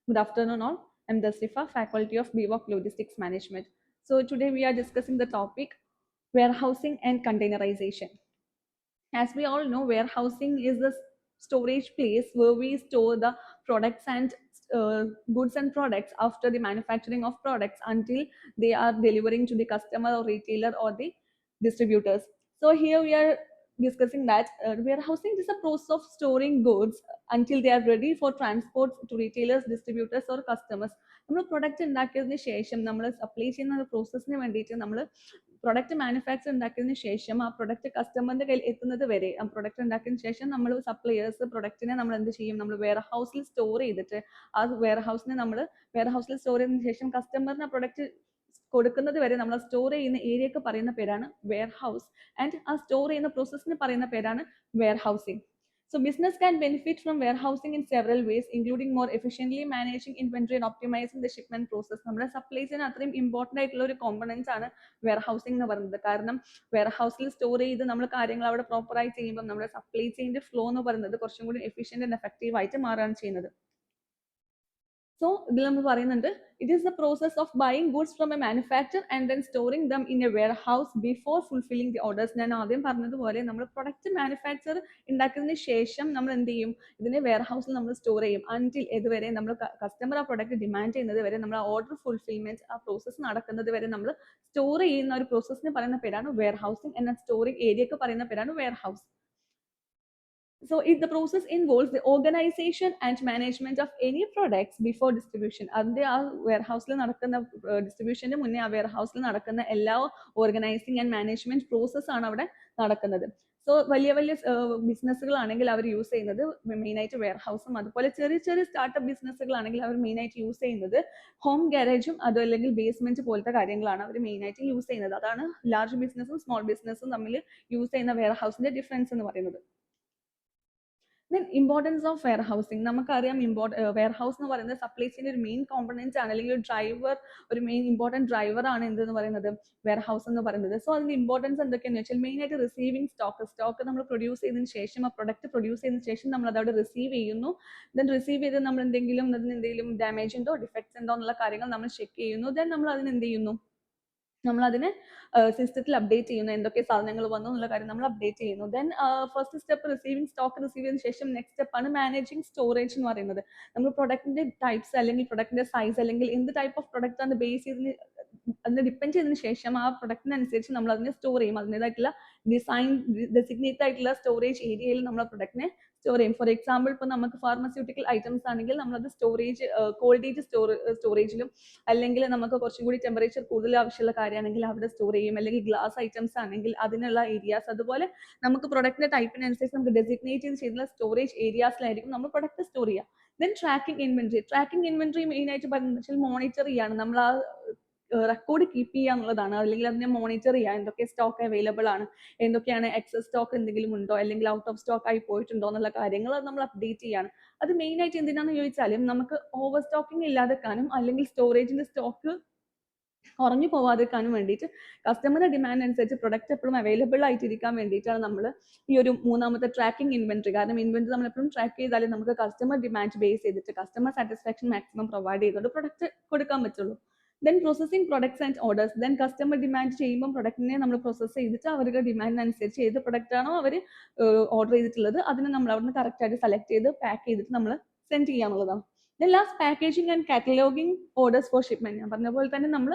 Good afternoon all. I'm Dasrifa, Faculty of BVOC Logistics Management. So today we are discussing the topic warehousing and containerization. As we all know, warehousing is the storage place where we store the products and goods and products after the manufacturing of products until they are delivering to the customer or retailer or the distributors. So here we are discussing that warehousing is a process of storing goods until they are ready for transport to retailers, distributors or customers. നമ്മൾ product ഉണ്ടാക്കിയതിന് ശേഷം നമ്മൾ supply ചെയ്യുന്ന പ്രോസസ്സിന് വേണ്ടിയിട്ട് നമ്മൾ product manufacture ഉണ്ടാക്കിയതിന് ശേഷം ആ product കസ്റ്റമറിന്റെ കയ്യിൽ എത്തുന്നത് വരെ ആ പ്രൊഡക്റ്റ് ഉണ്ടാക്കിയതിന് ശേഷം നമ്മൾ സപ്ലയേഴ്സ് പ്രൊഡക്റ്റിനെ നമ്മൾ എന്ത് ചെയ്യും, നമ്മൾ വെയർ ഹൗസിൽ സ്റ്റോർ ചെയ്തിട്ട് ആ വെയർ ഹൗസിനെ നമ്മൾ വെയർ ഹൗസിൽ സ്റ്റോർ ചെയ്തതിന് ശേഷം കസ്റ്റമറിന് ആ പ്രൊഡക്റ്റ് കൊടുക്കുന്നത് വരെ നമ്മൾ സ്റ്റോർ ചെയ്യുന്ന ഏരിയക്ക് പറയുന്ന പേരാണ് വെയർ ഹൗസ്. ആൻഡ് ആ സ്റ്റോർ ചെയ്യുന്ന പ്രോസസ്സിന് പറയുന്ന പേരാണ് warehousing. So business can benefit from warehousing in several ways, including more efficiently managing inventory and optimizing the shipment process. നമ്മുടെ സപ്ലൈ ചെയിൻ അത്രയും ഇമ്പോർട്ടൻ്റ് ആയിട്ടുള്ള ഒരു കോമ്പണൻസ് ആണ് വെയർ ഹൗസിംഗ് എന്ന് പറയുന്നത്. കാരണം വെയർ ഹൗസിൽ സ്റ്റോർ ചെയ്ത് നമ്മൾ കാര്യങ്ങൾ അവിടെ പ്രോപ്പറായി ചെയ്യുമ്പോൾ നമ്മുടെ സപ്ലൈ ചെയിൻ്റെ ഫ്ലോ എന്ന് പറയുന്നത് കുറച്ചും കൂടി എഫിഷ്യൻ്റ് ആൻഡ് എഫക്റ്റീവ് ആയിട്ട് മാറുകയാണ് ചെയ്യുന്നത്. സോ ഇതിൽ നമ്മൾ പറയുന്നുണ്ട്, it is the process of buying goods from a manufacturer and then storing them in a warehouse before fulfilling the orders. ഞാൻ ആദ്യം പറഞ്ഞതുപോലെ നമ്മൾ പ്രൊഡക്റ്റ് മാനുഫാക്ചർ ഉണ്ടാക്കിയതിന് ശേഷം നമ്മൾ എന്ത് ചെയ്യും, ഇതിനെ വെയർ ഹൗസിൽ നമ്മൾ സ്റ്റോർ ചെയ്യും. അൻറ്റിൽ ഇതുവരെ നമ്മൾ കസ്റ്റമർ ആ പ്രൊഡക്റ്റ് ഡിമാൻഡ് ചെയ്യുന്നത് വരെ, നമ്മൾ ഓർഡർ ഫുൾഫിൽമെന്റ് ആ പ്രോസസ്സ് നടക്കുന്നത് വരെ നമ്മൾ സ്റ്റോർ ചെയ്യുന്ന ഒരു പ്രോസസ്സിന് പറയുന്ന പേരാണ് വെയർ ഹൗസിംഗ്. എന്നാൽ സ്റ്റോറിംഗ് ഏരിയക്ക് പറയുന്ന പേരാണ് warehouse. So the process involves the organization and management of any products before distribution. അതിന്റെ ആ വെയർ ഹൗസിൽ നടക്കുന്ന ഡിസ്ട്രിബ്യൂഷന്റെ മുന്നേ ആ വെയർ ഹൗസിൽ നടക്കുന്ന എല്ലാ ഓർഗനൈസിങ് ആൻഡ് മാനേജ്മെന്റ് പ്രോസസ് ആണ് അവിടെ നടക്കുന്നത്. സോ വലിയ വലിയ ബിസിനസ്സുകളാണെങ്കിൽ അവർ യൂസ് ചെയ്യുന്നത് മെയിനായിട്ട് വെയർ ഹൗസും, അതുപോലെ ചെറിയ ചെറിയ സ്റ്റാർട്ടപ്പ് ബിസിനസ്സുകളാണെങ്കിൽ അവർ മെയിനായിട്ട് യൂസ് ചെയ്യുന്നത് ഹോം ഗാരേജും അതും അല്ലെങ്കിൽ ബേസ്മെന്റ് പോലത്തെ കാര്യങ്ങളാണ് അവർ മെയിനായിട്ട് യൂസ് ചെയ്യുന്നത്. അതാണ് ലാർജ് ബിസിനസ്സും സ്മോൾ ബിസിനസ്സും തമ്മിൽ യൂസ് ചെയ്യുന്ന വെയർ ഹൗസിന്റെ ഡിഫറൻസ് എന്ന് പറയുന്നത്. Then importance of warehousing. നമുക്കറിയാം വെയർ ഹൗസ് എന്ന് പറയുന്നത് സപ്ലൈ ചെയിൻ്റെ ഒരു മെയിൻ കോമ്പണൻസ് ആണ്, അല്ലെങ്കിൽ ഒരു ഡ്രൈവർ, ഒരു മെയിൻ ഇമ്പോർട്ടൻറ്റ് ഡ്രൈവർ ആണ് എന്തെന്ന് പറയുന്നത് വെയർ ഹൗസ് എന്ന് പറയുന്നത്. സോ അതിന്റെ ഇമ്പോർട്ടൻസ് എന്തൊക്കെയാണെന്ന് വെച്ചാൽ മെയിനായിട്ട് റിസീവിംഗ് സ്റ്റോക്ക് നമ്മൾ പ്രൊഡ്യൂസ് ചെയ്തതിന് ശേഷം, ആ പ്രൊഡക്റ്റ് പ്രൊഡ്യൂസ് ചെയ്തതിന് ശേഷം നമ്മൾ അത് അവിടെ റിസീവ് ചെയ്യുന്നു. ദെൻ റിസീവ് ചെയ്ത് നമ്മൾ എന്തെങ്കിലും അതിന് എന്തെങ്കിലും ഡാമേജ് ഉണ്ടോ ഡിഫക്ട്സ് ഉണ്ടോ എന്നുള്ള കാര്യങ്ങൾ നമ്മൾ ചെക്ക് ചെയ്യുന്നു. ദെൻ നമ്മൾ അതിന് എന്ത് ചെയ്യുന്നു, നമ്മൾ അതിനെ സിസ്റ്റത്തിൽ അപ്ഡേറ്റ് ചെയ്യുന്നു, എന്തൊക്കെ സാധനങ്ങൾ വന്നു എന്നുള്ള കാര്യം നമ്മൾ അപ്ഡേറ്റ് ചെയ്യുന്നു. Then first step receiving stock receive ചെയ്തതിനു ശേഷം നെക്സ്റ്റ് സ്റ്റെപ്പാണ് മാനേജിങ് സ്റ്റോറേജ് എന്ന് പറയുന്നത്. നമ്മൾ പ്രൊഡക്റ്റിന്റെ ടൈപ്സ് അല്ലെങ്കിൽ പ്രൊഡക്റ്റിന്റെ സൈസ് അല്ലെങ്കിൽ എന്ത് ടൈപ്പ് ഓഫ് പ്രൊഡക്റ്റ് ആണ് ബേസ് ചെയ്തതിന് അതിനെ ഡിപ്പെൻഡ് ചെയ്തതിന് ശേഷം ആ പ്രൊഡക്റ്റിനനുസരിച്ച് നമ്മൾ അതിനെ സ്റ്റോർ ചെയ്യും. അതിൻ്റെതായിട്ടുള്ള ഡിസൈൻ ഡെസിഗ്നേറ്റ് ആയിട്ടുള്ള സ്റ്റോറേജ് ഏരിയയിൽ നമ്മൾ ആ പ്രൊഡക്റ്റിനെ സ്റ്റോർ ചെയ്യും. ഫോർ എക്സാമ്പിൾ ഇപ്പോൾ നമുക്ക് ഫാർമസ്യൂട്ടിക്കൽ ഐറ്റംസ് ആണെങ്കിൽ നമ്മളത് സ്റ്റോറേജ് കോൾഡ് ഏജ് സ്റ്റോറേജിലും, അല്ലെങ്കിൽ നമുക്ക് കുറച്ചും കൂടി ടെമ്പറേച്ചർ കൂടുതൽ ആവശ്യമുള്ള കാര്യമാണെങ്കിൽ അവിടെ സ്റ്റോർ ചെയ്യും. അല്ലെങ്കിൽ ഗ്ലാസ് ഐറ്റംസ് ആണെങ്കിൽ അതിനുള്ള ഏരിയാസ്, അതുപോലെ നമുക്ക് പ്രൊഡക്റ്റിന്റെ ടൈപ്പിനനുസരിച്ച് നമുക്ക് ഡെസിഗ്നേറ്റ് ചെയ്തിട്ടുള്ള സ്റ്റോറേജ് ഏരിയാസിലായിരിക്കും നമ്മൾ പ്രൊഡക്റ്റ് സ്റ്റോർ ചെയ്യുക. Then tracking inventory. Tracking inventory main ആയിട്ട് പറയുന്നത് വെച്ചാൽ മോണിറ്റർ ചെയ്യാണ്, നമ്മൾ ആ റെക്കോർഡ് കീപ്പ് ചെയ്യുക എന്നുള്ളതാണ്. അല്ലെങ്കിൽ അതിനെ മോണിറ്റർ ചെയ്യുക, എന്തൊക്കെ സ്റ്റോക്ക് അവൈലബിൾ ആണ്, എന്തൊക്കെയാണ് എക്സസ് സ്റ്റോക്ക് എന്തെങ്കിലും ഉണ്ടോ, അല്ലെങ്കിൽ ഔട്ട് ഓഫ് സ്റ്റോക്ക് ആയി പോയിട്ടുണ്ടോ എന്നുള്ള കാര്യങ്ങൾ നമ്മൾ അപ്ഡേറ്റ് ചെയ്യാണ്. അത് മെയിൻ ആയിട്ട് എന്തിനാന്ന് ചോദിച്ചാലും നമുക്ക് ഓവർ സ്റ്റോക്കിംഗ് ഇല്ലാതെക്കാനും അല്ലെങ്കിൽ സ്റ്റോറേജിന്റെ സ്റ്റോക്ക് കുറഞ്ഞു പോവാതിരിക്കാനും വേണ്ടിയിട്ട് കസ്റ്റമറുടെ ഡിമാൻഡ് അനുസരിച്ച് പ്രൊഡക്റ്റ് എപ്പോഴും അവൈലബിൾ ആയിട്ടിരിക്കാൻ വേണ്ടിയിട്ടാണ് നമ്മൾ ഈ ഒരു മൂന്നാമത്തെ ട്രാക്കിംഗ് ഇൻവെന്ററി. കാരണം ഇൻവെന്ററി നമ്മൾ എപ്പോഴും ട്രാക്ക് ചെയ്താലേ നമുക്ക് കസ്റ്റമർ ഡിമാൻഡ് ബേസ് ചെയ്തിട്ട് കസ്റ്റമർ സാറ്റിസ്ഫാക്ഷൻ മാക്സിമം പ്രൊവൈഡ് ചെയ്തുകൊണ്ട് പ്രൊഡക്റ്റ് കൊടുക്കാൻ പറ്റുള്ളൂ. Then processing products and orders. Then customer demand ചെയ്യുമ്പോൾ പ്രൊഡക്റ്റിനെ നമ്മൾ പ്രോസസ്സ് ചെയ്തിട്ട് അവരുടെ ഡിമാൻഡിന് അനുസരിച്ച് ഏത് പ്രൊഡക്റ്റ് ആണോ അവർ ഓർഡർ ചെയ്തിട്ടുള്ളത് അതിനെ നമ്മൾ അവിടുന്ന് കറക്റ്റ് ആയിട്ട് സെലക്ട് ചെയ്ത് പാക്ക് ചെയ്തിട്ട് നമ്മൾ സെൻഡ് ചെയ്യാന്നുള്ളതാണ്. Then last packaging and cataloguing orders for shipment. ഞാൻ പറഞ്ഞ പോലെ തന്നെ നമ്മൾ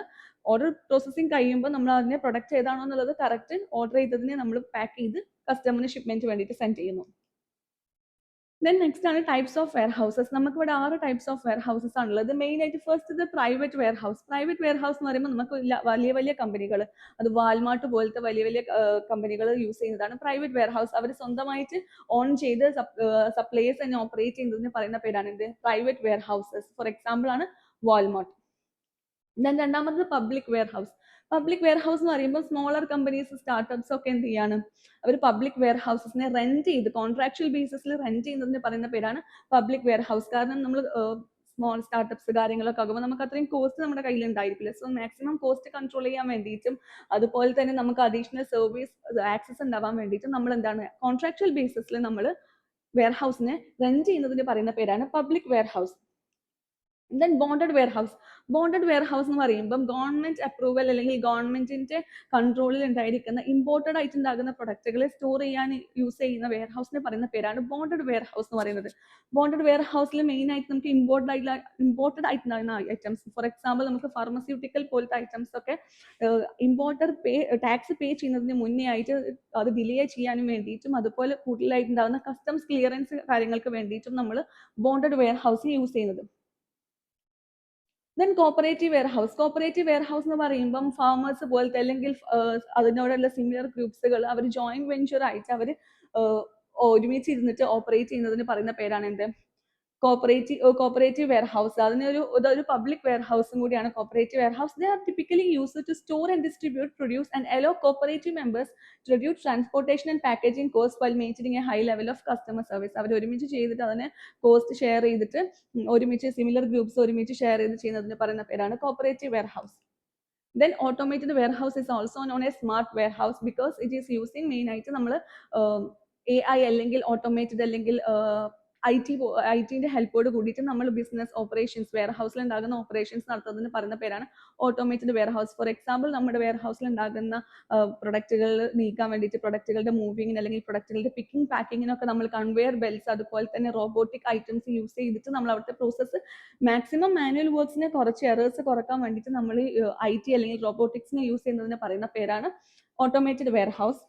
ഓർഡർ പ്രോസസ്സിങ് കഴിയുമ്പോൾ നമ്മൾ അതിനെ പ്രൊഡക്റ്റ് ഏതാണോ എന്നുള്ളത് കറക്റ്റ് ഓർഡർ ചെയ്തതിനെ നമ്മൾ പാക്ക് ചെയ്ത് കസ്റ്റമറിന് ഷിപ്മെന്റ് വേണ്ടിയിട്ട് സെൻഡ് ചെയ്യുന്നു. ദെൻ നെക്സ്റ്റ് ആണ് ടൈപ്സ് ഓഫ് വെയർ ഹൗസസ്. നമുക്ക് ഇവിടെ 6 ടൈപ്സ് ഓഫ് വെയർ ഹൗസസ് ആണുള്ളത്. മെയിൻ ആയിട്ട് ഫസ്റ്റ് ഇത് private warehouse. Private warehouse എന്ന് പറയുമ്പോൾ നമുക്ക് വലിയ വലിയ കമ്പനികൾ, അത് വാൽമാർട്ട് പോലത്തെ വലിയ വലിയ കമ്പനികൾ യൂസ് ചെയ്യുന്നതാണ് പ്രൈവറ്റ് വെയർ ഹൗസ്. അവർ സ്വന്തമായിട്ട് ഓൺ ചെയ്ത് സപ്ലൈസ് തന്നെ ഓപ്പറേറ്റ് ചെയ്യുന്നതിന് പറയുന്ന പേരാണ് ഇത് private warehouses. For example ആണ് വാൾമാർട്ട്. ദെൻ രണ്ടാമത് public warehouse. Public warehouse എന്ന് പറയുമ്പോൾ സ്മോളർ കമ്പനീസ് സ്റ്റാർട്ടപ്സ് ഒക്കെ എന്ത് ചെയ്യാണ്, അവർ പബ്ലിക് വെയർ ഹൗസസിനെ റെന്റ് ചെയ്ത് കോൺട്രാക്ച്വൽ ബേസിസിൽ റെന്റ് ചെയ്യുന്നതിന് പറയുന്ന പേരാണ് പബ്ലിക് വെയർ ഹൗസ്. കാരണം നമ്മൾ സ്മോൾ സ്റ്റാർട്ടപ്സ് കാര്യങ്ങളൊക്കെ ആകുമ്പോൾ നമുക്ക് അത്രയും കോസ്റ്റ് നമ്മുടെ കയ്യിൽ ഉണ്ടായിരിക്കില്ല. സോ മാക്സിമം കോസ്റ്റ് കൺട്രോൾ ചെയ്യാൻ വേണ്ടിയിട്ടും അതുപോലെ തന്നെ നമുക്ക് അഡീഷണൽ സർവീസ് ആക്സസ് ഉണ്ടാവാൻ വേണ്ടിയിട്ടും നമ്മൾ എന്താണ് കോൺട്രാക്ച്വൽ ബേസിസിൽ നമ്മൾ വെയർ ഹൗസിനെ റെന്റ് ചെയ്യുന്നതിന് പറയുന്ന പേരാണ് public warehouse. Then bonded warehouse എന്ന് പറയുമ്പം ഗവൺമെന്റ് അപ്രൂവൽ അല്ലെങ്കിൽ ഗവൺമെന്റിന്റെ കൺട്രോളിൽ ഉണ്ടായിരിക്കുന്ന ഇമ്പോർട്ടഡ് ആയിട്ട് ഉണ്ടാകുന്ന പ്രൊഡക്റ്റുകളെ സ്റ്റോർ ചെയ്യാൻ യൂസ് ചെയ്യുന്ന വെയർ ഹൗസിനെ പറയുന്ന പേരാണ് ബോണ്ടഡ് വെയർ ഹൗസ് എന്ന് പറയുന്നത്. ബോണ്ടഡ് വെയർ ഹൗസിൽ മെയിൻ ആയിട്ട് നമുക്ക് ഇമ്പോർട്ടഡ് ആയിട്ടുണ്ടാകുന്ന ഐറ്റംസ്, ഫോർ എക്സാമ്പിൾ നമുക്ക് ഫാർമസ്യൂട്ടിക്കൽ പോലത്തെ ഐറ്റംസ് ഒക്കെ ഇമ്പോർട്ടർ ടാക്സ് പേ ചെയ്യുന്നതിന് മുന്നേ ആയിട്ട് അത് ഡിലേ ചെയ്യാനും വേണ്ടിയിട്ടും അതുപോലെ കൂടുതലായിട്ടുണ്ടാകുന്ന കസ്റ്റംസ് ക്ലിയറൻസ് കാര്യങ്ങൾക്ക് വേണ്ടിയിട്ടും നമ്മൾ ബോണ്ടഡ് വെയർ ഹൗസ് യൂസ് ചെയ്യുന്നത്. ദെൻ കോപ്പറേറ്റീവ് വെയർ ഹൗസ് എന്ന് പറയുമ്പം ഫാമേഴ്സ് പോലത്തെ അല്ലെങ്കിൽ അതിനോടുള്ള സിമിലർ ഗ്രൂപ്പ്സുകൾ അവർ ജോയിന്റ് വെഞ്ചർ ആയിട്ട് അവർ ഒരുമിച്ച് ഇരുന്നിട്ട് ഓപ്പറേറ്റ് ചെയ്യുന്നതിന് പറയുന്ന പേരാണ് എന്ത്? Cooperative warehouse. ഇതൊരു പബ്ലിക് വെയർ ഹൗസും കൂടിയാണ് cooperative warehouse. They are typically used to store and distribute produce and allow cooperative members to reduce transportation and packaging cost while maintaining a high level of customer service. അവർ ഒരുമിച്ച് ചെയ്തിട്ട് അതിനെ cost share ചെയ്തിട്ട് ഒരുമിച്ച് similar groups ഒരുമിച്ച് share ചെയ്ത് ചെയ്യുന്നതിന് പറയുന്ന പേരാണ് cooperative warehouse. Then automated warehouse is also known as smart warehouse because it is using main ആയിട്ട് നമ്മൾ AI അല്ലെങ്കിൽ ഓട്ടോമേറ്റഡ് അല്ലെങ്കിൽ ഐടിന്റെ ഹെൽപ്പോട് കൂടിയിട്ട് നമ്മൾ ബിസിനസ് ഓപ്പറേഷൻസ് വെയർ ഹൗസിൽ ഉണ്ടാകുന്ന ഓപ്പറേഷൻസ് നടത്തുന്നതിന് പറയുന്ന പേരാണ് automated warehouse. For example നമ്മുടെ വെയർ ഹൗസിൽ ഉണ്ടാകുന്ന പ്രൊഡക്റ്റുകൾ നീക്കാൻ വേണ്ടിയിട്ട് പ്രൊഡക്റ്റുകളുടെ മൂവിങ്ങിന് അല്ലെങ്കിൽ പ്രൊഡക്റ്റുകളുടെ പിക്കിംഗ് പാക്കിങ്ങിനൊക്കെ നമ്മൾ കൺവെയർ ബെൽറ്റ്സ് അതുപോലെ തന്നെ റോബോട്ടിക് ഐറ്റംസ് യൂസ് ചെയ്തിട്ട് നമ്മൾ അവിടുത്തെ പ്രോസസ്സ് മാക്സിമം മാനുവൽ വർക്ക്സിനെ കുറച്ച് എറേഴ്സ് കുറക്കാൻ വേണ്ടിയിട്ട് നമ്മൾ IT അല്ലെങ്കിൽ റോബോട്ടിക്സിനെ യൂസ് ചെയ്യുന്നതിന് പറയുന്ന പേരാണ് automated warehouse.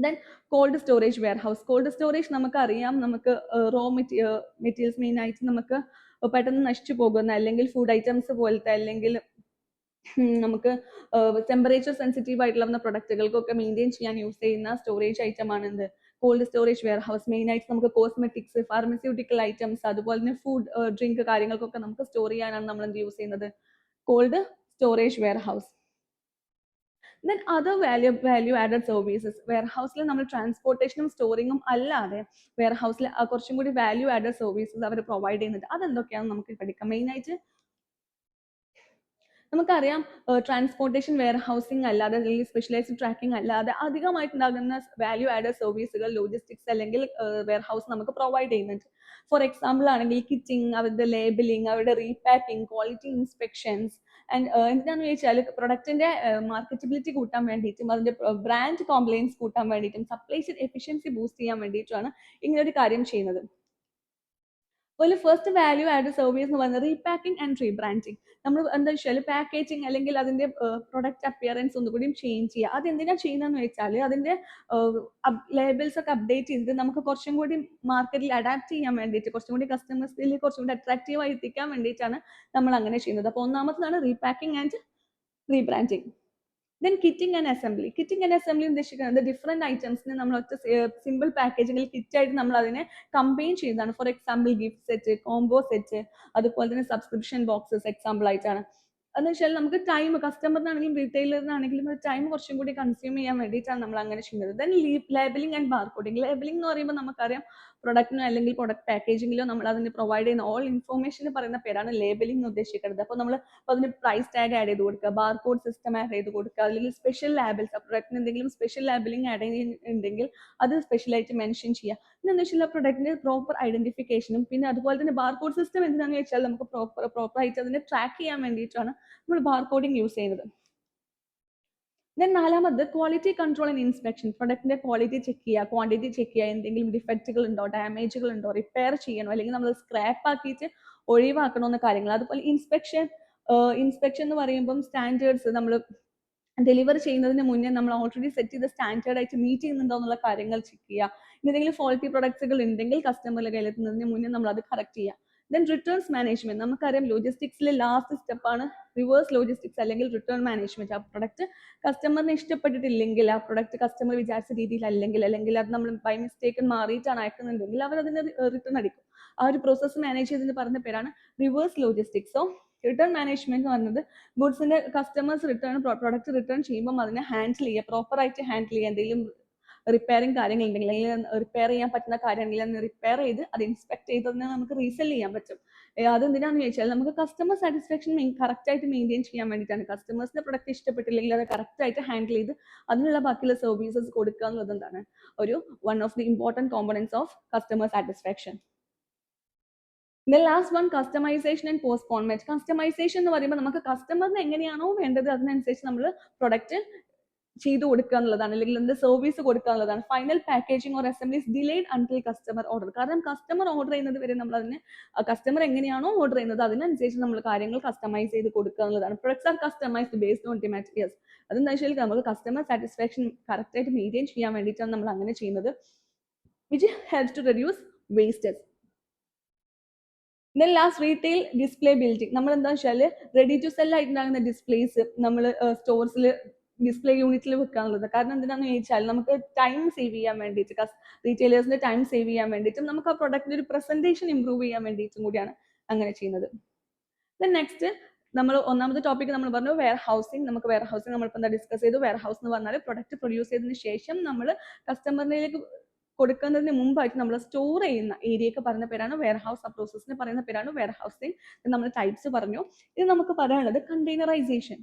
Then cold storage warehouse. Cold storage നമുക്കറിയാം, നമുക്ക് റോ മെറ്റീരിയൽസ് മെയിൻ ആയിട്ട് നമുക്ക് പെട്ടെന്ന് നശിച്ചു പോകുന്ന അല്ലെങ്കിൽ ഫുഡ് ഐറ്റംസ് പോലത്തെ അല്ലെങ്കിൽ നമുക്ക് ടെമ്പറേച്ചർ സെൻസിറ്റീവ് ആയിട്ടുള്ള പ്രൊഡക്റ്റുകൾക്കൊക്കെ മെയിൻറ്റെയിൻ ചെയ്യാൻ യൂസ് ചെയ്യുന്ന സ്റ്റോറേജ് ഐറ്റം ആണ് എന്ത്? Cold storage warehouse. Main ആയിട്ട് നമുക്ക് കോസ്മെറ്റിക്സ്, ഫാർമസ്യൂട്ടിക്കൽ ഐറ്റംസ് അതുപോലെ തന്നെ ഫുഡ് ഡ്രിങ്ക് കാര്യങ്ങൾക്കൊക്കെ നമുക്ക് സ്റ്റോർ ചെയ്യാനാണ് നമ്മൾ എന്ത് യൂസ് ചെയ്യുന്നത്? Cold storage warehouse. Then other value added services. വെയർ ഹൗസിൽ നമ്മൾ ട്രാൻസ്പോർട്ടേഷനും സ്റ്റോറിങ്ങും അല്ലാതെ വെയർ ഹൗസിൽ കുറച്ചും കൂടി വാല്യൂ ആഡഡ് സർവീസസ് അവർ പ്രൊവൈഡ് ചെയ്യുന്നുണ്ട്. അതെന്തൊക്കെയാണെന്ന് നമുക്ക് പഠിക്കാം. മെയിൻ ആയിട്ട് നമുക്കറിയാം ട്രാൻസ്പോർട്ടേഷൻ വെയർ ഹൗസിംഗ് അല്ലാതെ അല്ലെങ്കിൽ സ്പെഷ്യലൈസ്ഡ് ട്രാക്കിംഗ് അല്ലാതെ അധികമായിട്ടുണ്ടാകുന്ന വാല്യൂ ആഡഡ് സർവീസുകൾ ലോജിസ്റ്റിക്സ് അല്ലെങ്കിൽ വെയർ ഹൗസ് നമുക്ക് പ്രൊവൈഡ് ചെയ്യുന്നുണ്ട്. ഫോർ എക്സാമ്പിൾ ആണെങ്കിൽ കിറ്റിംഗ്, അവരുടെ ലേബലിംഗ്, അവരുടെ റീപാക്കിംഗ്, ക്വാളിറ്റി ഇൻസ്പെക്ഷൻസ് ആൻഡ് എന്താണെന്ന് ചോദിച്ചാൽ പ്രൊഡക്റ്റിന്റെ മാർക്കറ്റബിലിറ്റി കൂട്ടാൻ വേണ്ടിയിട്ടും അതിന്റെ ബ്രാൻഡ് കോംപ്ലയൻസ് കൂട്ടാൻ വേണ്ടിയിട്ടും സപ്ലൈ ചെയിൻ എഫിഷ്യൻസി ബൂസ്റ്റ് ചെയ്യാൻ വേണ്ടിയിട്ടുമാണ് ഇങ്ങനെ ഒരു കാര്യം ചെയ്യുന്നത്. അതുപോലെ ഫസ്റ്റ് വാല്യൂ ആഡ് സർവീസ് എന്ന് പറയുന്നത് റീപാക്കിംഗ് ആൻഡ് റീബ്രാൻഡിങ്. നമ്മൾ എന്താ വെച്ചാൽ പാക്കേജിങ് അല്ലെങ്കിൽ അതിന്റെ പ്രൊഡക്റ്റ് അപ്പിയറൻസ് ഒന്നുകൂടി ചേഞ്ച് ചെയ്യുക. അത് എന്തിനാ ചെയ്യുന്നതെന്ന് വെച്ചാൽ അതിന്റെ ലേബിൾസ് ഒക്കെ അപ്ഡേറ്റ് ചെയ്തിട്ട് നമുക്ക് കുറച്ചും കൂടി മാർക്കറ്റിൽ അഡാപ്റ്റ് ചെയ്യാൻ വേണ്ടിയിട്ട് കുറച്ചും കൂടി കസ്റ്റമേഴ്സിൽ കുറച്ചും കൂടി അട്രാക്റ്റീവ് ആയി എത്തിക്കാൻ വേണ്ടിയിട്ടാണ് നമ്മൾ അങ്ങനെ ചെയ്യുന്നത്. അപ്പോൾ ഒന്നാമതാണ് repacking and rebranding. Then kitting and assembly. Kitting and assembly ഉദ്ദേശിക്കുന്നത് ഡിഫറെന്റ് ഐറ്റംസിനെ നമ്മൾ ഒറ്റ സിമ്പിൾ പാക്കേജിങ്ങിൽ കിറ്റായിട്ട് നമ്മൾ അതിനെ കമ്പൈൻ ചെയ്യുന്നതാണ്. For example gift set, combo set, അതുപോലെ തന്നെ സബ്സ്ക്രിപ്ഷൻ ബോക്സസ് എക്സാമ്പിൾ ആയിട്ടാണ്. എന്ന് വെച്ചാൽ നമുക്ക് ടൈം കസ്റ്റമറിനാണെങ്കിലും റീറ്റെയിലറിനാണെങ്കിലും ടൈം കുറച്ചും കൂടി കൺസ്യൂം ചെയ്യാൻ വേണ്ടിയിട്ടാണ് നമ്മൾ അങ്ങനെ ചെയ്യുന്നത്. Then labelling and barcoding. Labelling എന്ന് പറയുമ്പോൾ നമുക്കറിയാം പ്രൊഡക്റ്റിനോ അല്ലെങ്കിൽ പ്രൊഡക്റ്റ് പാക്കേജിങ്ങിലോ നമ്മൾ അതിന് പ്രൊവൈഡ് ചെയ്യുന്ന ഓൾ ഇൻഫോർമേഷൻ പറയുന്ന പേരാണ് ലേബലിംഗ് ഉദ്ദേശിക്കുന്നത്. അപ്പോൾ നമ്മൾ അതിന് പ്രൈസ് ടാഗ് ആഡ് ചെയ്ത് കൊടുക്കുക, ബാർകോഡ് സിസ്റ്റം ആഡ് ചെയ്ത് കൊടുക്കുക, അല്ലെങ്കിൽ സ്പെഷ്യൽ ലാബിൽസ് പ്രൊഡക്റ്റിന് എന്തെങ്കിലും സ്പെഷ്യൽ ലാബിലിംഗ് ആഡ് ചെയ്യുന്നുണ്ടെങ്കിൽ അത് സ്പെഷ്യലായിട്ട് മെൻഷൻ ചെയ്യുക. പിന്നെ എന്താ വെച്ചാൽ പ്രൊഡക്റ്റിന്റെ പ്രോപ്പർ ഐഡന്റിഫിക്കേഷനും പിന്നെ അതുപോലെ തന്നെ ബാർകോഡ് സിസ്റ്റം എന്തിനാണെന്ന് വെച്ചാൽ നമുക്ക് പ്രോപ്പർ ആയിട്ട് അതിനെ ട്രാക്ക് ചെയ്യാൻ വേണ്ടിയിട്ടാണ് നമ്മൾ ബാർകോഡിംഗ് യൂസ് ചെയ്യുന്നത്. ദെൻ നാലാമത് ക്വാളിറ്റി കൺട്രോൾ ആൻഡ് ഇൻസ്പെക്ഷൻ. പ്രൊഡക്റ്റിന്റെ ക്വാളിറ്റി ചെക്ക് ചെയ്യുക, ക്വാണ്ടിറ്റി ചെക്ക് ചെയ്യുക, എന്തെങ്കിലും ഡിഫക്റ്റുകൾ ഉണ്ടോ, ഡാമേജുകൾ ഉണ്ടോ, റിപ്പയർ ചെയ്യണോ അല്ലെങ്കിൽ നമ്മൾ സ്ക്രാപ്പ് ആക്കിയിട്ട് ഒഴിവാക്കണോ എന്ന കാര്യങ്ങൾ. അതുപോലെ ഇൻസ്പെക്ഷൻ എന്ന് പറയുമ്പം സ്റ്റാൻഡേർഡ്സ് നമ്മൾ ഡെലിവർ ചെയ്യുന്നതിന് മുന്നേ നമ്മൾ ഓൾറെഡി സെറ്റ് ചെയ്ത സ്റ്റാൻഡേർഡ് ആയിട്ട് മീറ്റ് ചെയ്യുന്നുണ്ടോ എന്നുള്ള കാര്യങ്ങൾ ചെക്ക് ചെയ്യുക. എന്തെങ്കിലും ഫോൾട്ടി പ്രൊഡക്ട്സുകൾ ഉണ്ടെങ്കിൽ കസ്റ്റമറുടെ കയ്യിലെത്തുന്നതിന് മുന്നേ നമ്മൾ അത് കറക്റ്റ് ചെയ്യുക. Then returns management. നമുക്കറിയാം ലോജിസ്റ്റിക്സിലെ ലാസ്റ്റ് സ്റ്റെപ്പാണ് റിവേഴ്സ് ലോജിസ്റ്റിക്സ് അല്ലെങ്കിൽ റിട്ടേൺ മാനേജ്മെന്റ്. ആ പ്രൊഡക്റ്റ് കസ്റ്റമറിന് ഇഷ്ടപ്പെട്ടിട്ടില്ലെങ്കിൽ, ആ പ്രൊഡക്റ്റ് കസ്റ്റമർ വിചാരിച്ച രീതിയിലല്ലെങ്കിൽ അത് നമ്മൾ ബൈ മിസ്റ്റേക്ക് മാറിയിട്ടാണ് അയക്കുന്നുണ്ടെങ്കിൽ അവർ അതിന് റിട്ടേൺ അടിക്കും. ആ ഒരു പ്രോസസ്സ് മാനേജ് ചെയ്തതിന് പറഞ്ഞ പേരാണ് reverse logistics. So return management എന്ന് പറയുന്നത് ഗുഡ്സിന്റെ കസ്റ്റമേഴ്സ് പ്രൊഡക്റ്റ് റിട്ടേൺ ചെയ്യുമ്പോൾ അതിനെ ഹാൻഡിൽ ചെയ്യുക, പ്രോപ്പർ ആയിട്ട് ഹാൻഡിൽ ചെയ്യുക. എന്തെങ്കിലും റിപ്പയറിംഗ് കാര്യങ്ങൾ ഉണ്ടെങ്കിൽ അല്ലെങ്കിൽ റിപ്പയർ ചെയ്യാൻ പറ്റുന്ന കാര്യങ്ങളിൽ റിപ്പയർ ചെയ്ത് അത് ഇൻസ്പെക്ട് ചെയ്ത് അതിനെ നമുക്ക് റീസെൽ ചെയ്യാൻ പറ്റും. അതെന്തിനാന്ന് ചോദിച്ചാൽ നമുക്ക് കസ്റ്റമർ സാറ്റിസ്ഫാക്ഷൻ കറക്റ്റ് ആയിട്ട് മെയിൻറ്റെയിൻ ചെയ്യാൻ വേണ്ടിയിട്ടാണ്. കസ്റ്റമേഴ്സിന്റെ പ്രൊഡക്റ്റ് ഇഷ്ടപ്പെട്ടില്ലെങ്കിൽ അത് കറക്റ്റ് ആയിട്ട് ഹാൻഡിൽ ചെയ്ത് അതിനുള്ള ബാക്കിയുള്ള സർവീസസ് കൊടുക്കുക എന്നുള്ളത് എന്താണ് ഒരു one of the important components of customer satisfaction. Last one customization and postponement. Customization എന്ന് പറയുമ്പോൾ നമുക്ക് കസ്റ്റമറിന് എങ്ങനെയാണോ വേണ്ടത് അതിനനുസരിച്ച് നമ്മൾ പ്രൊഡക്റ്റ് ചെയ്തു കൊടുക്കുക എന്നുള്ളതാണ്, അല്ലെങ്കിൽ എന്ത് സർവീസ് കൊടുക്കുക എന്നുള്ളതാണ്. Final packaging or assemblies delayed until customer order. കാരണം കസ്റ്റമർ ഓർഡർ ചെയ്യുന്നത് വരെ നമ്മൾ അതിന് കസ്റ്റമർ എങ്ങനെയാണോ ഓർഡർ ചെയ്യുന്നത് അതിനനുസരിച്ച് നമ്മൾ കാര്യങ്ങൾ കസ്റ്റമൈസ് ചെയ്ത് കൊടുക്കുക എന്നുള്ളതാണ്. Products are customized based on demand. Yes, അതെന്താ വെച്ചാൽ നമുക്ക് കസ്റ്റമർ സാറ്റിസ്ഫാക്ഷൻ കറക്റ്റ് ആയിട്ട് മെയിൻറ്റെയിൻ ചെയ്യാൻ വേണ്ടിയിട്ടാണ് നമ്മൾ അങ്ങനെ ചെയ്യുന്നത്. Which helps to reduce wastage. Then last retail display building. നമ്മൾ എന്താ വെച്ചാൽ റെഡി ടു സെൽ ആയിട്ടുണ്ടാകുന്ന ഡിസ്പ്ലേസ് നമ്മൾ സ്റ്റോഴ്സിൽ ഡിസ്പ്ലേ യൂണിറ്റിൽ വെക്കാനുള്ളത്. കാരണം എന്തിനാന്ന് ചോദിച്ചാൽ നമുക്ക് ടൈം സേവ് ചെയ്യാൻ വേണ്ടിയിട്ട്, റീറ്റെയിലേഴ്സിന്റെ ടൈം സേവ് ചെയ്യാൻ വേണ്ടിയിട്ടും നമുക്ക് ആ പ്രൊഡക്റ്റിന്റെ ഒരു പ്രസന്റേഷൻ ഇംപ്രൂവ് ചെയ്യാൻ വേണ്ടിയിട്ടും കൂടിയാണ് അങ്ങനെ ചെയ്യുന്നത്. ദെൻ നെക്സ്റ്റ് നമ്മൾ ഒന്നാമത്തെ ടോപ്പിക് നമ്മൾ പറഞ്ഞു വെയർ ഹൗസിംഗ്. നമുക്ക് വെയർ ഹൗസിംഗ് നമ്മളിപ്പോൾ എന്താ ഡിസ്കസ് ചെയ്തു. വെയർ ഹൗസ് എന്ന് പറഞ്ഞാൽ പ്രൊഡക്റ്റ് പ്രൊഡ്യൂസ് ചെയ്തതിന് ശേഷം നമ്മൾ കസ്റ്റമറിലേക്ക് കൊടുക്കുന്നതിന് മുമ്പായിട്ട് നമ്മൾ സ്റ്റോർ ചെയ്യുന്ന ഏരിയക്ക് പറയുന്ന പേരാണ് വെയർ ഹൗസ്. ആ പ്രോസസ്സിന് പറയുന്ന പേരാണ് വെയർ ഹൗസിംഗ്. നമ്മൾ ടൈപ്സ് പറഞ്ഞു. ഇത് നമുക്ക് പറയാനുള്ളത് കണ്ടെയ്നറൈസേഷൻ.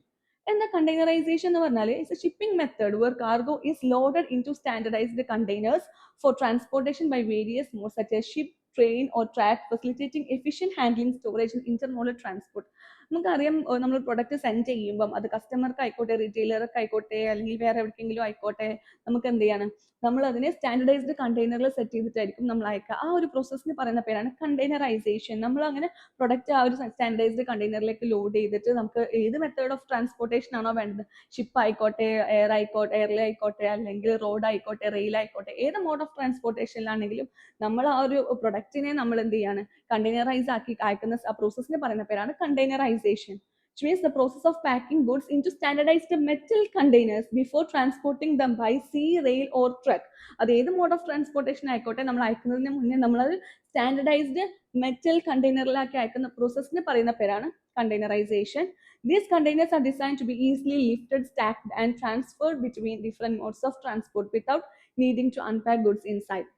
എന്താ കണ്ടെയ്നറൈസേഷൻ എന്ന് പറഞ്ഞാൽ it's a shipping method where cargo is loaded into standardized containers for transportation by various modes such as ship, train or truck, facilitating efficient handling, storage and intermodal transport. നമുക്കറിയാം നമ്മൾ product send ചെയ്യുമ്പം അത് കസ്റ്റമർക്ക് ആയിക്കോട്ടെ, റീറ്റെയിലർക്ക് ആയിക്കോട്ടെ, അല്ലെങ്കിൽ വേറെ എവിടെയെങ്കിലും ആയിക്കോട്ടെ, നമുക്ക് എന്ത് ചെയ്യണം, നമ്മൾ അതിനെ സ്റ്റാൻഡർഡൈസ്ഡ് കണ്ടെയ്നറിൽ സെറ്റ് ചെയ്തിട്ടായിരിക്കും നമ്മൾ അയക്കുക. ആ ഒരു പ്രോസസ്സിന് പറയുന്ന പേരാണ് കണ്ടെയ്നറൈസേഷൻ. നമ്മൾ അങ്ങനെ പ്രൊഡക്റ്റ് ആ ഒരു സ്റ്റാൻഡർഡൈസ്ഡ് കണ്ടെയ്നറിലേക്ക് ലോഡ് ചെയ്തിട്ട് നമുക്ക് ഏത് മെത്തേഡ് ഓഫ് ട്രാൻസ്പോർട്ടേഷൻ ആണോ വേണ്ടത്, ഷിപ്പ് ആയിക്കോട്ടെ, എയർ ആയിക്കോട്ടെ, എയർലേ ആയിക്കോട്ടെ, അല്ലെങ്കിൽ റോഡ് ആയിക്കോട്ടെ, റെയിൽ ആയിക്കോട്ടെ, ഏത് മോഡ് ഓഫ് ട്രാൻസ്പോർട്ടേഷനിലാണെങ്കിലും നമ്മൾ ആ ഒരു പ്രൊഡക്റ്റിനെ നമ്മൾ എന്ത് ചെയ്യാണ്, കണ്ടെയ്നറൈസ് ആക്കി അയക്കുന്ന ആ പ്രോസസ്സിന് പറയുന്ന പേരാണ് containerisation. Which means the process of packing goods into standardized metal containers before transporting them by sea, rail or truck. അത് ഏത് മോഡ് ഓഫ് ട്രാൻസ്പോർട്ടേഷൻ ആയിക്കോട്ടെ, നമ്മൾ അയക്കുന്നതിന് മുന്നേ നമ്മളത് സ്റ്റാൻഡർഡൈസ്ഡ് മെറ്റൽ കണ്ടെയ്നറിലാക്കി അയക്കുന്ന പ്രോസസ്സിന് പറയുന്ന പേരാണ് containerisation. These containers are designed to be easily lifted, stacked and transferred between different modes of transport without needing to unpack goods inside.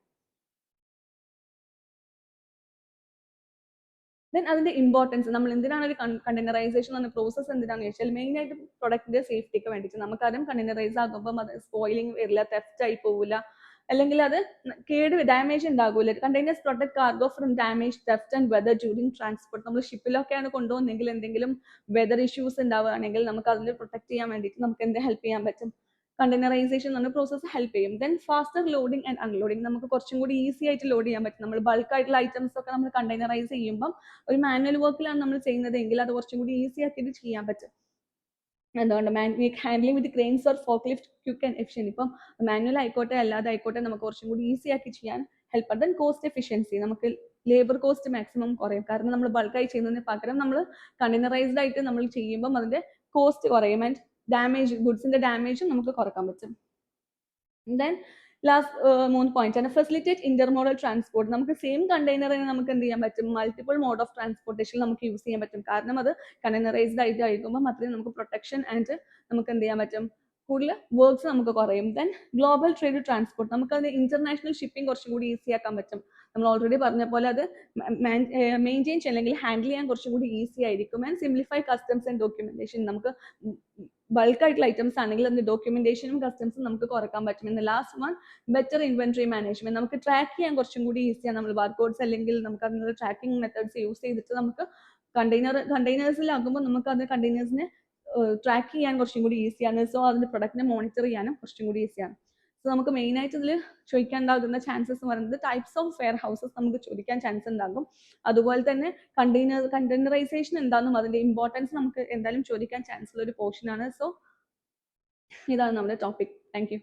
Then അതിന്റെ ഇമ്പോർട്ടൻസ്, നമ്മൾ എന്തിനാണ് ഒരു കണ്ടെയ്നറൈസേഷൻ എന്ന പ്രോസസ്സ് എന്തിനാണെന്ന് ചോദിച്ചാൽ മെയിൻ ആയിട്ട് പ്രൊഡക്റ്റിന്റെ സേഫ്റ്റിക്ക് വേണ്ടിയിട്ട്. നമുക്കറിയാം കണ്ടെയ്നറൈസ് ആകുമ്പോൾ അത് സ്പോയിലിംഗ് വരില്ല, തെഫ്റ്റ് ആയി പോവില്ല, അല്ലെങ്കിൽ അത് ഡാമേജ് ഉണ്ടാകൂല. Containers protect cargo from damage, theft and weather during transport. നമ്മൾ ഷിപ്പിലൊക്കെയാണ് കൊണ്ടുപോകുന്നെങ്കിൽ എന്തെങ്കിലും വെദർ ഇഷ്യൂസ് ഉണ്ടാവുകയാണെങ്കിൽ നമുക്ക് അതിനെ പ്രൊട്ടക്ട് ചെയ്യാൻ വേണ്ടിയിട്ട് നമുക്ക് എന്ത് ഹെൽപ്പ് ചെയ്യാൻ പറ്റും, കണ്ടെയ്നറൈസേഷൻ എന്ന പ്രോസസ്സ് ഹെൽപ്പ് ചെയ്യും. Then faster loading and unloading. നമുക്ക് കുറച്ചും കൂടി ഈസി ആയിട്ട് ലോഡ് ചെയ്യാൻ പറ്റും. നമ്മൾ ബൾക്ക് ആയിട്ടുള്ള ഐറ്റംസ് ഒക്കെ നമ്മൾ കണ്ടെയ്നറൈസ് ചെയ്യുമ്പം ഒരു മാനുവൽ വർക്കിലാണ് നമ്മൾ ചെയ്യുന്നതെങ്കിൽ അത് കുറച്ചും കൂടി ഈസി ആക്കിയിട്ട് ചെയ്യാൻ പറ്റും. എന്തുകൊണ്ട് handling with cranes or folk lift quick and എഫിഷ്യൻ. ഇപ്പം മാനുവൽ ആയിക്കോട്ടെ അല്ലാതെ ആയിക്കോട്ടെ നമുക്ക് കുറച്ചും കൂടി ഈസി ആക്കി ചെയ്യാൻ ഹെൽപ്പ്. Then cost efficiency. നമുക്ക് ലേബർ കോസ്റ്റ് മാക്സിമം കുറയും. കാരണം നമ്മൾ ബൾക്കായി ചെയ്യുന്നതിന് പകരം നമ്മൾ കണ്ടെയ്നറൈസ്ഡ് ആയിട്ട് നമ്മൾ ചെയ്യുമ്പം അതിന്റെ കോസ്റ്റ് കുറയും. ആൻഡ് ഡാമേജ്, ഗുഡ്സിന്റെ ഡാമേജും നമുക്ക് കുറക്കാൻ പറ്റും. ദെൻ ലാസ്റ്റ് 3 പോയിന്റ് ആണ് ഫെസിലിറ്റേറ്റ് ഇന്റർമോഡൽ ട്രാൻസ്പോർട്ട്. നമുക്ക് സെയിം കണ്ടെയ്നറിനെ നമുക്ക് എന്ത് ചെയ്യാൻ പറ്റും, മൾട്ടിപ്പിൾ മോഡ് ഓഫ് ട്രാൻസ്പോർട്ടേഷൻ നമുക്ക് യൂസ് ചെയ്യാൻ പറ്റും. കാരണം അത് കണ്ടെയ്നറൈസ്ഡ് ആയിട്ട് ആയിരിക്കുമ്പോൾ അത്രയും നമുക്ക് പ്രൊട്ടക്ഷൻ ആൻഡ് നമുക്ക് എന്ത് ചെയ്യാൻ പറ്റും, കൂടുതൽ വർക്ക്സ് നമുക്ക് കുറയും. Then global trade transport. നമുക്ക് അത് ഇന്റർനാഷണൽ ഷിപ്പിംഗ് കുറച്ചും കൂടി ഈസി ആക്കാൻ പറ്റും. നമ്മൾ ഓൾറെഡി പറഞ്ഞ പോലെ അത് മെയിൻറ്റെയിൻ ചെയ്യാൻ അല്ലെങ്കിൽ ഹാൻഡിൽ ചെയ്യാൻ കുറച്ചും കൂടി ഈസി ആയിരിക്കും. And simplify customs and documentation. നമുക്ക് ബൾക്ക് ആയിട്ടുള്ള ഐറ്റംസ് ആണെങ്കിൽ അതിന്റെ ഡോക്യുമെന്റേഷനും കസ്റ്റംസും നമുക്ക് കുറക്കാൻ പറ്റും. എന്ന് last one better inventory management. നമുക്ക് ട്രാക്ക് ചെയ്യാൻ കുറച്ചും കൂടി ഈസിയാണ്. നമ്മൾ ബാർകോഡ്സ് അല്ലെങ്കിൽ നമുക്ക് അതിനുള്ള ട്രാക്കിംഗ് മെത്തേഡ്സ് യൂസ് ചെയ്തിട്ട് നമുക്ക് കണ്ടെയ്നേഴ്സിലാകുമ്പോൾ നമുക്ക് അത് കണ്ടെയ്നേഴ്സിനെ ട്രാക്ക് ചെയ്യാൻ കുറച്ചും കൂടി ഈസിയാണ്. സോ അതിന്റെ പ്രൊഡക്റ്റിനെ മോണിറ്റർ ചെയ്യാനും കുറച്ചും കൂടി ഈസിയാണ്. സോ നമുക്ക് മെയിൻ ആയിട്ട് ഇതിൽ ചോദിക്കാനുണ്ടാകുന്ന ചാൻസസ് എന്ന് പറയുന്നത് ടൈപ്സ് ഓഫ് വെയർ ഹൗസസ് നമുക്ക് ചോദിക്കാൻ ചാൻസ് ഉണ്ടാകും. അതുപോലെ തന്നെ കണ്ടെയ്നറൈസേഷൻ എന്താണെന്നും അതിന്റെ ഇമ്പോർട്ടൻസ് നമുക്ക് എന്തായാലും ചോദിക്കാൻ ചാൻസ് ഉള്ള ഒരു പോർഷൻ ആണ്. സോ ഇതാണ് നമ്മുടെ ടോപ്പിക്. Thank you.